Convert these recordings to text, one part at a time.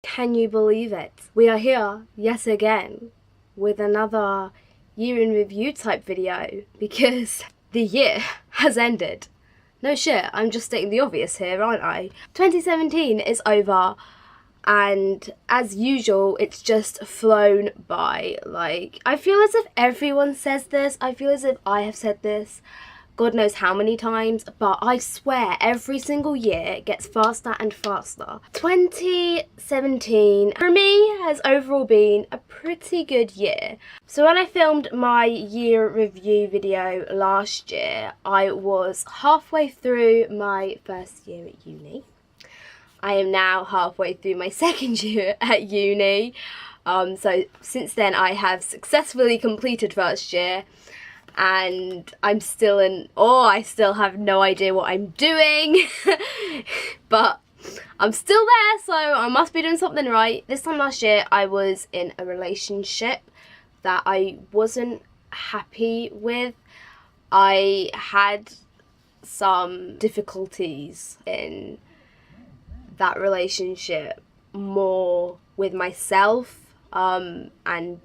Can you believe it? We are here yet again with another year in review type video because the year has ended. No shit, I'm just stating the obvious here, aren't I? 2017 is over and as usual it's just flown by. Like, I feel as if everyone says this, I feel as if I have said this God knows how many times, but I swear every single year gets faster and faster. 2017 for me has overall been a pretty good year. So when I filmed my year review video last year, I was halfway through my first year at uni. I am now halfway through my second year at uni. So since then I have successfully completed first year. And I'm still in awe. I still have no idea what I'm doing, but I'm still there, so I must be doing something right. This time last year, I was in a relationship that I wasn't happy with. I had some difficulties in that relationship, more with myself, and I'm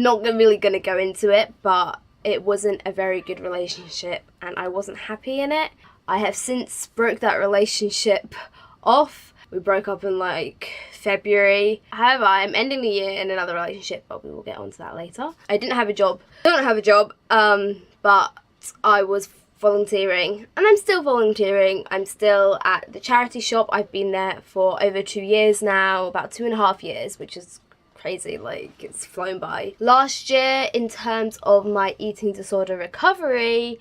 not really going to go into it, but it wasn't a very good relationship and I wasn't happy in it. I have since broke that relationship off. We broke up in like February. However, I'm ending the year in another relationship, but we will get onto that later. I didn't have a job. I don't have a job, but I was volunteering and I'm still volunteering. I'm still at the charity shop. I've been there for over 2 years now, about 2.5 years, which is crazy, like it's flown by. Last year, in terms of my eating disorder recovery,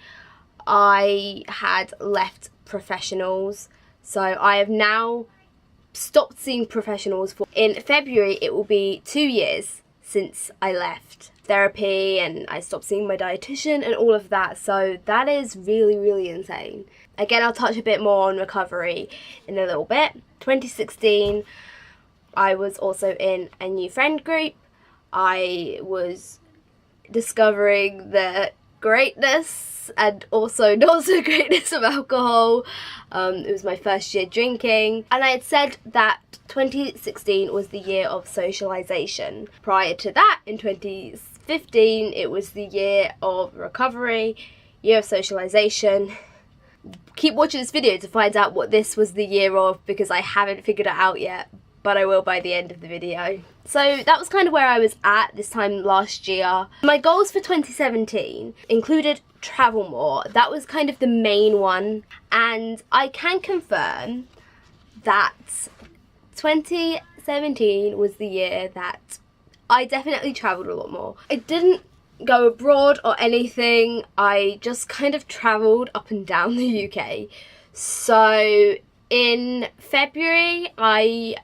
I had left professionals, so I have now stopped seeing professionals. In February it will be 2 years since I left therapy and I stopped seeing my dietitian and all of that, so that is really insane. Again, I'll touch a bit more on recovery in a little bit. 2016, I was also in a new friend group. I was discovering the greatness and also not so greatness of alcohol. It was my first year drinking, and I had said that 2016 was the year of socialization. Prior to that, in 2015, it was the year of recovery, year of socialization. Keep watching this video to find out what this was the year of, because I haven't figured it out yet, but I will by the end of the video. So that was kind of where I was at this time last year. My goals for 2017 included travel more. That was kind of the main one, and I can confirm that 2017 was the year that I definitely travelled a lot more. I didn't go abroad or anything, I just kind of travelled up and down the UK. So in February, I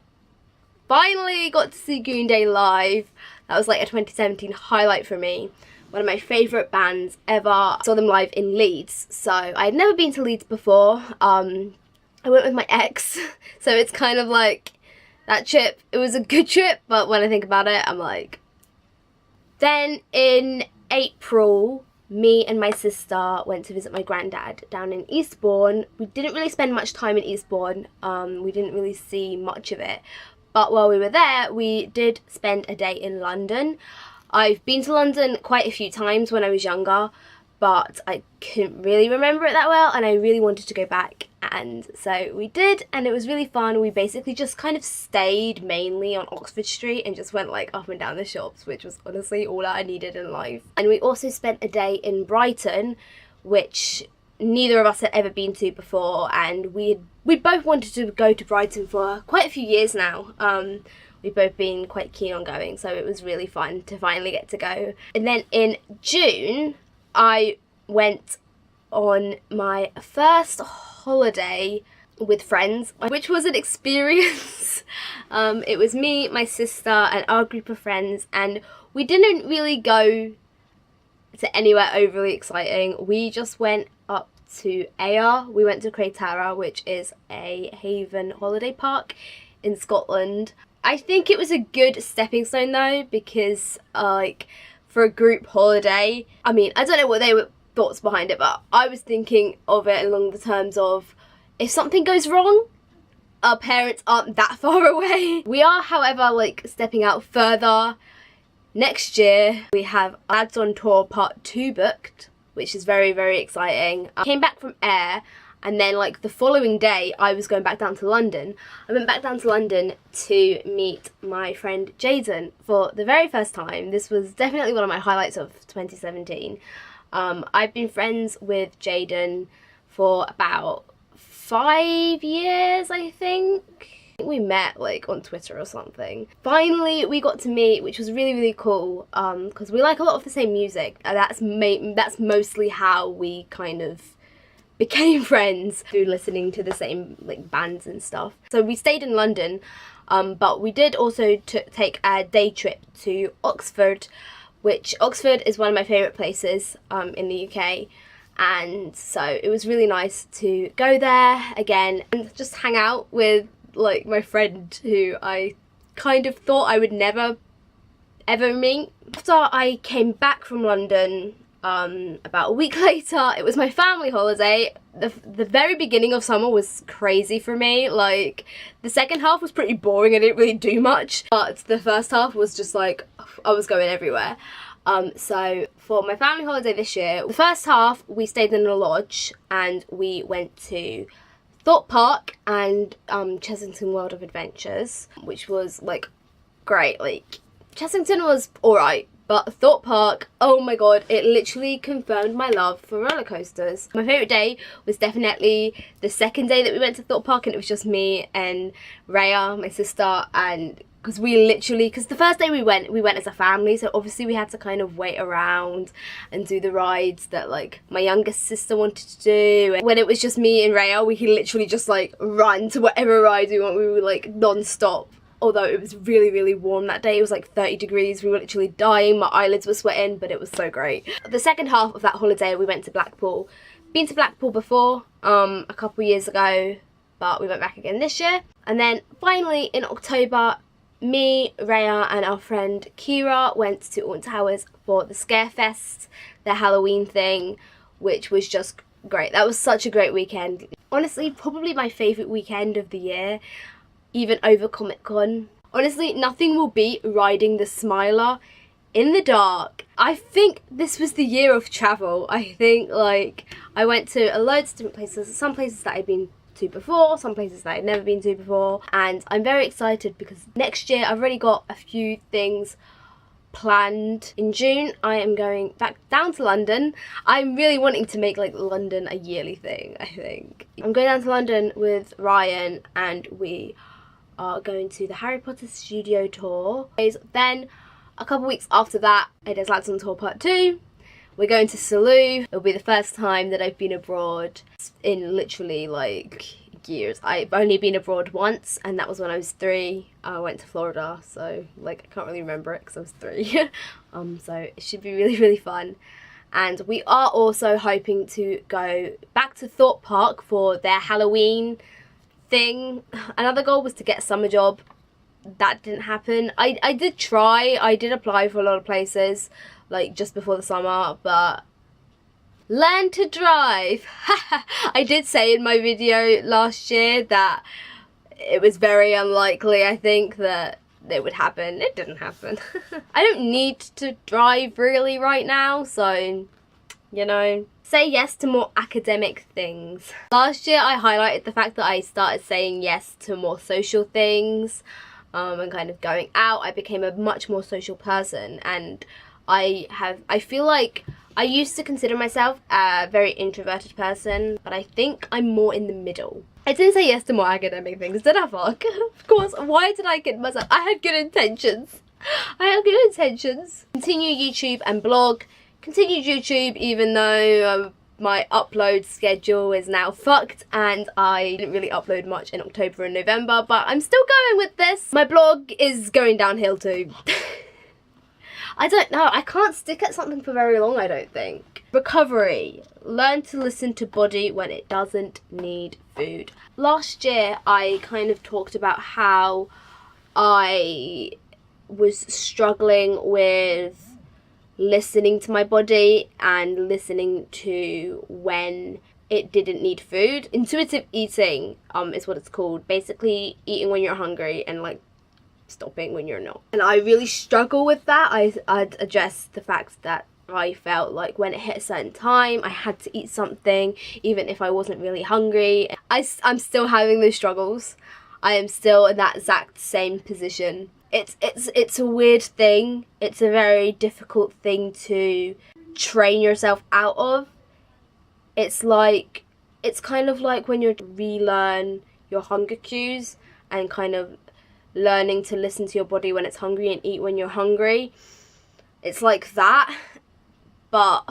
finally got to see Green Day live. That was like a 2017 highlight for me. One of my favourite bands ever. I saw them live in Leeds. So I had never been to Leeds before. I went with my ex. So it's kind of like that trip. It was a good trip, but when I think about it, I'm like. Then in April, me and my sister went to visit my granddad down in Eastbourne. We didn't really spend much time in Eastbourne. We didn't really see much of it. But while we were there, we did spend a day in London. I've been to London quite a few times when I was younger, but I couldn't really remember it that well, and I really wanted to go back, and so we did, and it was really fun. We basically just kind of stayed mainly on Oxford Street and just went like up and down the shops, which was honestly all I needed in life. And we also spent a day in Brighton, which neither of us had ever been to before, and we both wanted to go to Brighton for quite a few years now. We've both been quite keen on going, so it was really fun to finally get to go. And then in June, I went on my first holiday with friends, which was an experience. It was me, my sister, and our group of friends, and we didn't really go to anywhere overly exciting. We just went up to Ayr. We went to Cratara, which is a haven holiday park in Scotland. I think it was a good stepping stone though, because like for a group holiday, I mean, I don't know what they were thoughts behind it, but I was thinking of it along the terms of, if something goes wrong, our parents aren't that far away. We are, however, like stepping out further. Next year we have Lads on Tour Part 2 booked, which is very, very exciting. I came back from Ayr, and then like the following day I was going back down to London. I went back down to London to meet my friend Jaden for the very first time. This was definitely one of my highlights of 2017. I've been friends with Jaden for about 5 years, I think. We met like on Twitter or something. Finally we got to meet, which was really, really cool, because we like a lot of the same music, and that's mostly how we kind of became friends, through listening to the same like bands and stuff. So we stayed in London, but we did also take a day trip to Oxford, which Oxford is one of my favourite places in the UK. And so it was really nice to go there again and just hang out with like my friend who I kind of thought I would never ever meet. After I came back from London, about a week later, it was my family holiday. The very beginning of summer was crazy for me. Like the second half was pretty boring, I didn't really do much, but the first half was just like I was going everywhere. So for my family holiday this year, the first half we stayed in a lodge and we went to Thorpe Park and Chessington World of Adventures, which was like great. Like Chessington was alright, but Thorpe Park, oh my god, it literally confirmed my love for roller coasters. My favourite day was definitely the second day that we went to Thorpe Park, and it was just me and Rhea, my sister, and because the first day we went as a family, so obviously we had to kind of wait around and do the rides that like my youngest sister wanted to do. And when it was just me and Rhea, we could literally just like run to whatever ride we want. We were like non-stop. Although it was really, really warm that day. It was like 30 degrees. We were literally dying. My eyelids were sweating, but it was so great. The second half of that holiday we went to Blackpool. Been to Blackpool before, a couple years ago, but we went back again this year. And then finally in October, me, Rhea and our friend Kira went to Alton Towers for the Scarefest, their Halloween thing, which was just great. That was such a great weekend. Honestly, probably my favourite weekend of the year, even over Comic Con. Honestly, nothing will beat riding the Smiler in the dark. I think this was the year of travel. I think like I went to loads of different places, some places that I'd been to before, some places that I'd never been to before, and I'm very excited because next year I've already got a few things planned. In June I am going back down to London. I'm really wanting to make like London a yearly thing. I think I'm going down to London with Ryan and we are going to the Harry Potter studio tour. Then a couple weeks after that it is Lads on Tour Part 2. We're going to Salou. It'll be the first time that I've been abroad in literally like years. I've only been abroad once, and that was when I was 3. I went to Florida, so like I can't really remember it because I was 3. So it should be really, really fun. And we are also hoping to go back to Thorpe Park for their Halloween thing. Another goal was to get a summer job. That didn't happen. I did try. I did apply for a lot of places like just before the summer, but learn to drive. I did say in my video last year that it was very unlikely, I think, that it would happen. It didn't happen. I don't need to drive really right now, so you know, say yes to more academic things. Last year I highlighted the fact that I started saying yes to more social things and kind of going out. I became a much more social person, and I feel like I used to consider myself a very introverted person, but I think I'm more in the middle. I didn't say yes to more academic things, did I, fuck? Of course, why did I kid myself? I had good intentions. I had good intentions. Continue YouTube and blog. Continued YouTube even though my upload schedule is now fucked and I didn't really upload much in October and November, but I'm still going with this. My blog is going downhill too. I don't know, I can't stick at something for very long, I don't think. Recovery. Learn to listen to body when it doesn't need food. Last year I kind of talked about how I was struggling with listening to my body and listening to when it didn't need food. Intuitive eating is what it's called. Basically eating when you're hungry and like stopping when you're not. And I really struggle with that. I'd address the fact that I felt like when it hit a certain time I had to eat something even if I wasn't really hungry. I'm still having those struggles. I am still in that exact same position. It's a weird thing. It's a very difficult thing to train yourself out of. It's kind of like when you relearn your hunger cues and kind of learning to listen to your body when it's hungry and eat when you're hungry. It's like that, but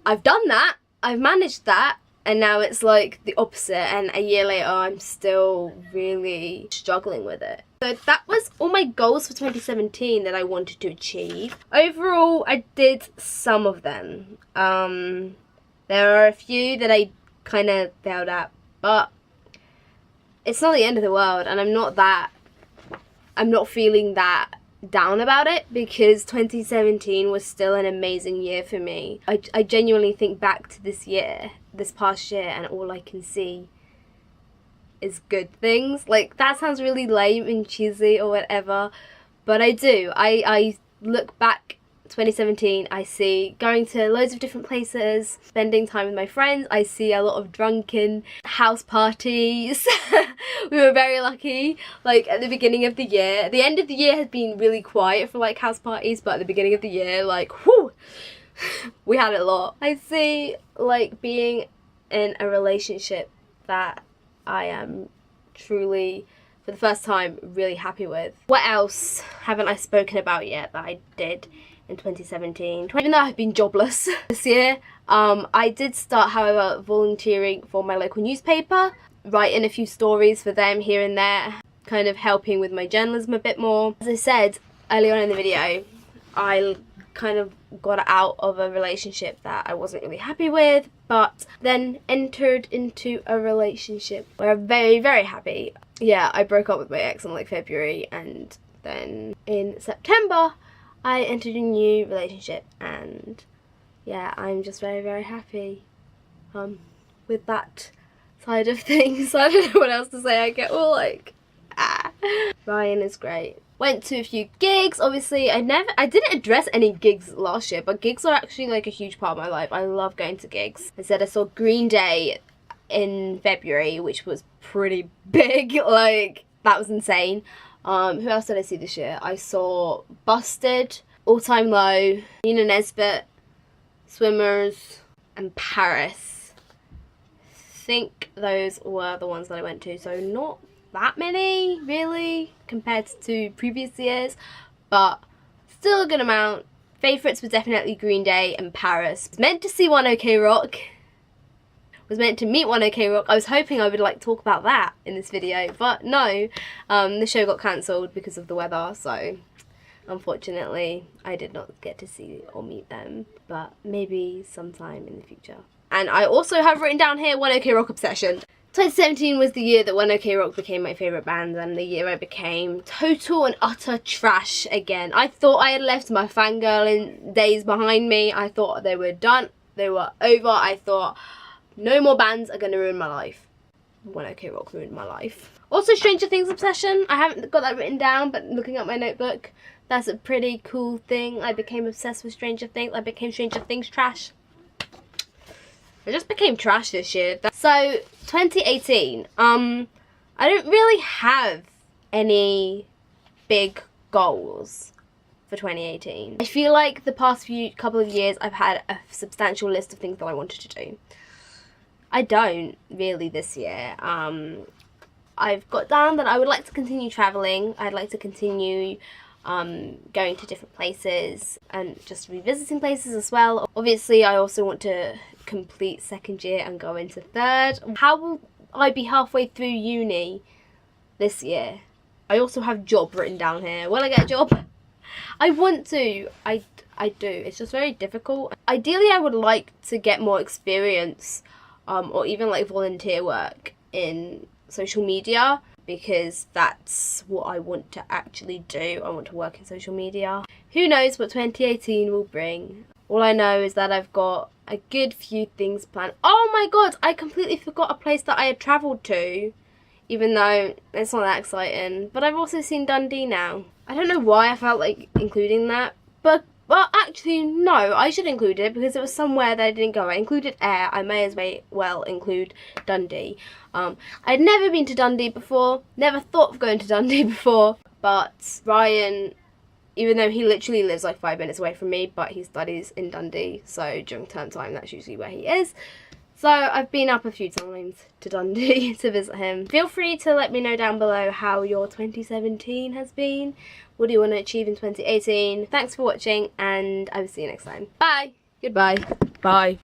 I've done that, I've managed that, and now it's like the opposite, and a year later I'm still really struggling with it. So that was all my goals for 2017 that I wanted to achieve. Overall, I did some of them. There are a few that I kind of failed at, but it's not the end of the world, and I'm not feeling that down about it, because 2017 was still an amazing year for me. I genuinely think back to this past year, and all I can see is good things. Like, that sounds really lame and cheesy or whatever, but I do. I look back 2017, I see going to loads of different places, spending time with my friends. I see a lot of drunken house parties. We were very lucky, like at the beginning of the year. The end of the year has been really quiet for like house parties, but at the beginning of the year, like, whoo, we had it a lot. I see like being in a relationship that I am truly, for the first time, really happy with. What else haven't I spoken about yet that I did in 2017? Even though I've been jobless this year, I did start, however, volunteering for my local newspaper, writing a few stories for them here and there, kind of helping with my journalism a bit more. As I said earlier on in the video, I kind of got out of a relationship that I wasn't really happy with, but then entered into a relationship where I'm very, very happy. Yeah, I broke up with my ex in like February, and then in September I entered a new relationship, and yeah, I'm just very, very happy with that side of things. I don't know what else to say. I get all like, Ryan is great. Went to a few gigs. Obviously, I didn't address any gigs last year, but gigs are actually like a huge part of my life. I love going to gigs. I said I saw Green Day in February, which was pretty big. Like, that was insane. Who else did I see this year? I saw Busted, All Time Low, Nina Nesbitt, Swimmers, and Paris. I think those were the ones that I went to, so not that many really compared to previous years, but still a good amount. Favourites were definitely Green Day and Paris. Was meant to see One OK Rock. Was meant to meet One OK Rock. I was hoping I would like talk about that in this video, but no, the show got cancelled because of the weather, so unfortunately I did not get to see or meet them, but maybe sometime in the future. And I also have written down here One OK Rock obsession. 2017 was the year that One OK Rock became my favourite band, and the year I became total and utter trash again. I thought I had left my fangirling days behind me. I thought they were done, they were over. I thought no more bands are going to ruin my life. One OK Rock ruined my life. Also, Stranger Things obsession. I haven't got that written down, but looking at my notebook, that's a pretty cool thing. I became obsessed with Stranger Things. I became Stranger Things trash. I just became trash this year. So 2018, I don't really have any big goals for 2018. I feel like the past couple of years I've had a substantial list of things that I wanted to do. I don't really this year. I've got down that I would like to continue traveling. I'd like to continue going to different places and just revisiting places as well. Obviously, I also want to complete second year and go into third. How will I be halfway through uni this year? I also have job written down here. Will I get a job? I want to. I do. It's just very difficult. Ideally, I would like to get more experience or even like volunteer work in social media, because that's what I want to actually do. I want to work in social media. Who knows what 2018 will bring. All I know is that I've got a good few things planned. Oh my god, I completely forgot a place that I had travelled to, even though it's not that exciting. But I've also seen Dundee now. I don't know why I felt like including that, but well, actually no, I should include it because it was somewhere that I didn't go. I included Ayr, I may as well include Dundee. I'd never been to Dundee before, never thought of going to Dundee before, but Ryan, even though he literally lives like 5 minutes away from me, but he studies in Dundee, so during term time that's usually where he is. So I've been up a few times to Dundee to visit him. Feel free to let me know down below how your 2017 has been. What do you want to achieve in 2018? Thanks for watching, and I will see you next time. Bye! Goodbye. Bye.